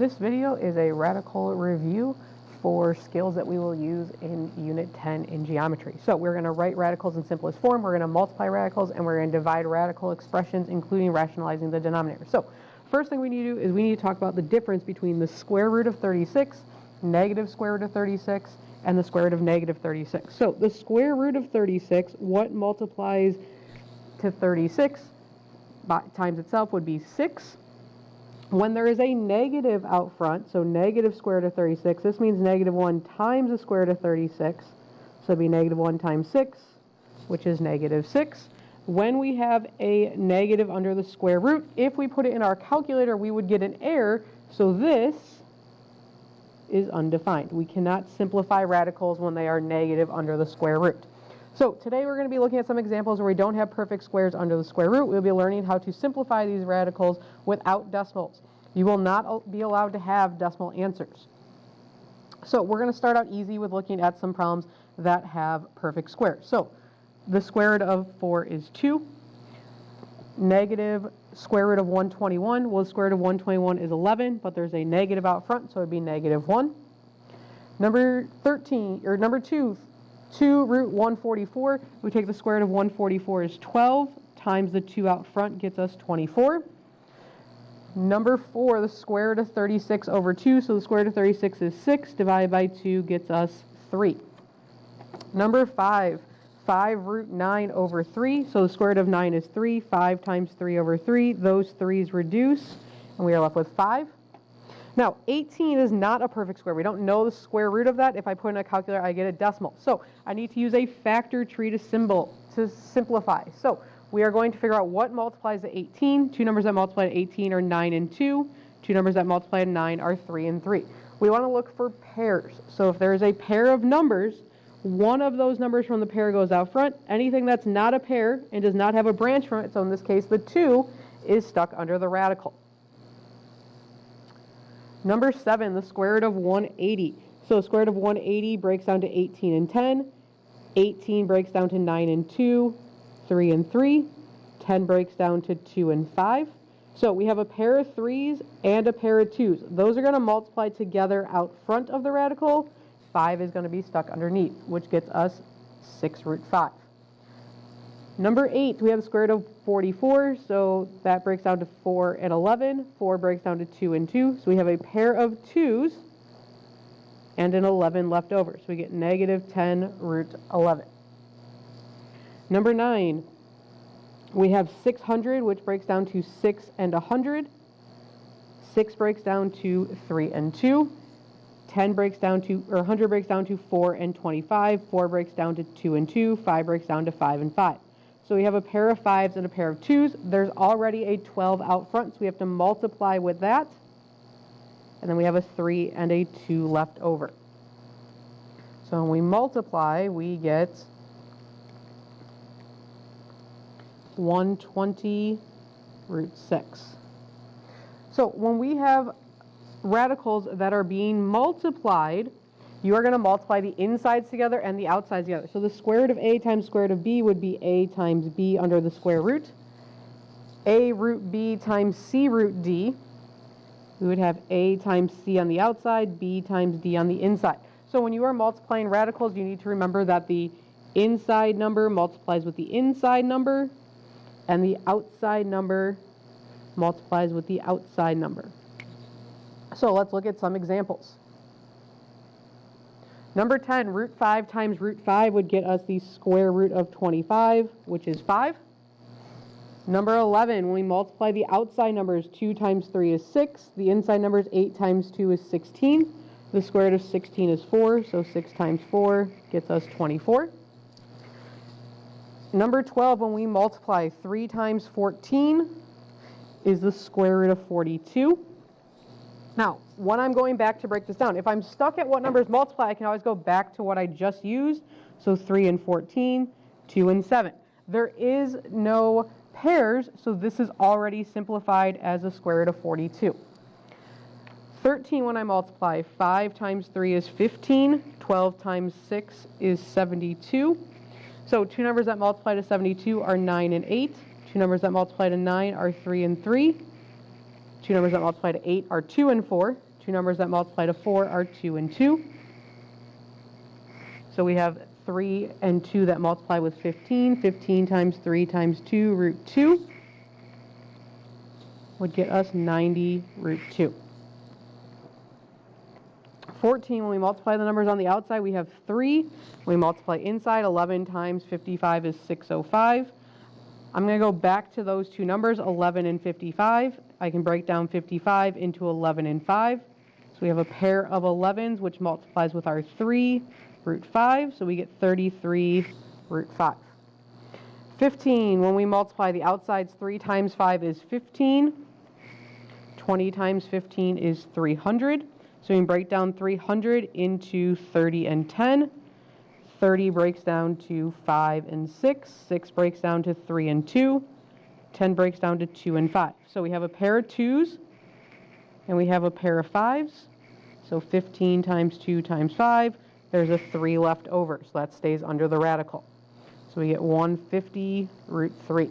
This video is a radical review for skills that we will use in Unit 10 in geometry. So we're going to write radicals in simplest form, we're going to multiply radicals, and we're going to divide radical expressions, including rationalizing the denominator. So first thing we need to do is we need to talk about the difference between the square root of 36, negative square root of 36, and the square root of negative 36. So the square root of 36, what multiplies to 36 times itself would be 6. When there is a negative out front, so negative square root of 36, this means negative 1 times the square root of 36. So it'd be negative 1 times 6, which is negative 6. When we have a negative under the square root, if we put it in our calculator, we would get an error. So this is undefined. We cannot simplify radicals when they are negative under the square root. So today we're going to be looking at some examples where we don't have perfect squares under the square root. We'll be learning how to simplify these radicals without decimals. You will not be allowed to have decimal answers. So we're going to start out easy with looking at some problems that have perfect squares. So the square root of 4 is 2. Negative square root of 121. Well, the square root of 121 is 11, but there's a negative out front, so it would be negative 1. Number 2. 2 root 144, we take the square root of 144 is 12, times the 2 out front gets us 24. Number 4, the square root of 36 over 2, so the square root of 36 is 6, divided by 2 gets us 3. Number 5, 5 root 9 over 3, so the square root of 9 is 3, 5 times 3 over 3, those 3's reduce, and we are left with 5. Now, 18 is not a perfect square. We don't know the square root of that. If I put in a calculator, I get a decimal. So I need to use a factor tree to simplify. So we are going to figure out what multiplies to 18. Two numbers that multiply to 18 are 9 and 2. Two numbers that multiply to 9 are 3 and 3. We want to look for pairs. So if there is a pair of numbers, one of those numbers from the pair goes out front. Anything that's not a pair and does not have a branch from it, so in this case the 2, is stuck under the radical. Number 7, the square root of 180. So the square root of 180 breaks down to 18 and 10. 18 breaks down to 9 and 2, 3 and 3. 10 breaks down to 2 and 5. So we have a pair of 3's and a pair of 2's. Those are going to multiply together out front of the radical. 5 is going to be stuck underneath, which gets us 6 root 5. Number 8, we have the square root of 44, so that breaks down to 4 and 11. 4 breaks down to 2 and 2, so we have a pair of 2's and an 11 left over. So we get negative 10 root 11. Number 9, we have 600, which breaks down to 6 and 100. 6 breaks down to 3 and 2. 10 breaks down to, or 100 breaks down to 4 and 25. 4 breaks down to 2 and 2. 5 breaks down to 5 and 5. So we have a pair of 5's and a pair of 2's. There's already a 12 out front, so we have to multiply with that. And then we have a 3 and a 2 left over. So when we multiply, we get 120 root 6. So when we have radicals that are being multiplied, you are going to multiply the insides together and the outsides together. So the square root of a times square root of b would be a times b under the square root. A root b times c root d. We would have a times c on the outside, b times d on the inside. So when you are multiplying radicals, you need to remember that the inside number multiplies with the inside number, and the outside number multiplies with the outside number. So let's look at some examples. Number 10, root 5 times root 5 would get us the square root of 25, which is 5. Number 11, when we multiply the outside numbers, 2 times 3 is 6. The inside numbers, 8 times 2 is 16. The square root of 16 is 4, so 6 times 4 gets us 24. Number 12, when we multiply 3 times 14 is the square root of 42. Now, when I'm going back to break this down, if I'm stuck at what numbers multiply, I can always go back to what I just used. So 3 and 14, 2 and 7. There is no pairs, so this is already simplified as a square root of 42. 13, when I multiply, 5 times 3 is 15. 12 times 6 is 72. So two numbers that multiply to 72 are 9 and 8. Two numbers that multiply to 9 are 3 and 3. Two numbers that multiply to 8 are 2 and 4. Two numbers that multiply to 4 are 2 and 2. So we have 3 and 2 that multiply with 15. 15 times 3 times 2, root 2, would get us 90 root 2. 14, when we multiply the numbers on the outside, we have 3. When we multiply inside, 11 times 55 is 605. I'm going to go back to those two numbers, 11 and 55. I can break down 55 into 11 and 5. So we have a pair of 11s, which multiplies with our 3, root 5. So we get 33 root 5. 15, when we multiply the outsides, 3 times 5 is 15. 20 times 15 is 300. So we can break down 300 into 30 and 10. 30 breaks down to 5 and 6. 6 breaks down to 3 and 2. 10 breaks down to 2 and 5. So we have a pair of 2s and we have a pair of 5s. So 15 times 2 times 5, there's a 3 left over. So that stays under the radical. So we get 150 root 3.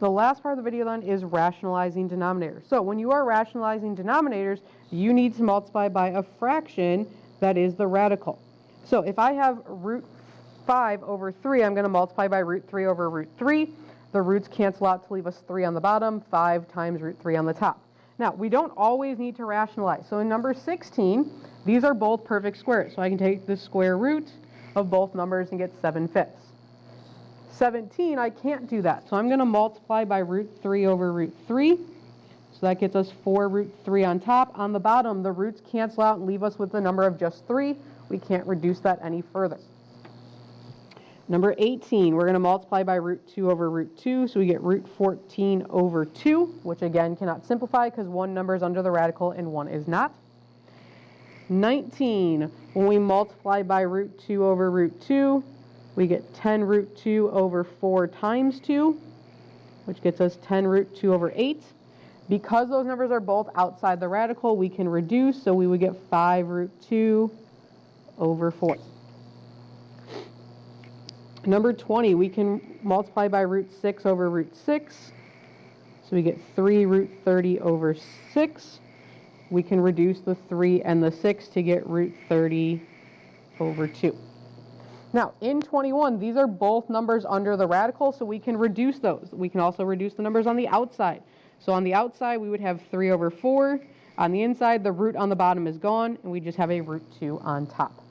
The last part of the video then is rationalizing denominators. So when you are rationalizing denominators, you need to multiply by a fraction that is the radical. So if I have root 5 over 3, I'm going to multiply by root 3 over root 3. The roots cancel out to leave us 3 on the bottom, 5 times root 3 on the top. Now, we don't always need to rationalize. So in number 16, these are both perfect squares. So I can take the square root of both numbers and get 7/5. 17, I can't do that. So I'm going to multiply by root 3 over root 3. So that gets us 4 root 3 on top. On the bottom, the roots cancel out and leave us with the number of just 3. We can't reduce that any further. Number 18, we're going to multiply by root 2 over root 2. So we get root 14 over 2, which again cannot simplify because one number is under the radical and one is not. 19, when we multiply by root 2 over root 2, we get 10 root 2 over 4 times 2, which gets us 10 root 2 over 8. Because those numbers are both outside the radical, we can reduce, so we would get 5 root 2 over 4. Number 20, we can multiply by root 6 over root 6. So we get 3 root 30 over 6. We can reduce the 3 and the 6 to get root 30 over 2. Now, in 21, these are both numbers under the radical, so we can reduce those. We can also reduce the numbers on the outside. So on the outside, we would have 3 over 4. On the inside, the root on the bottom is gone, and we just have a root 2 on top.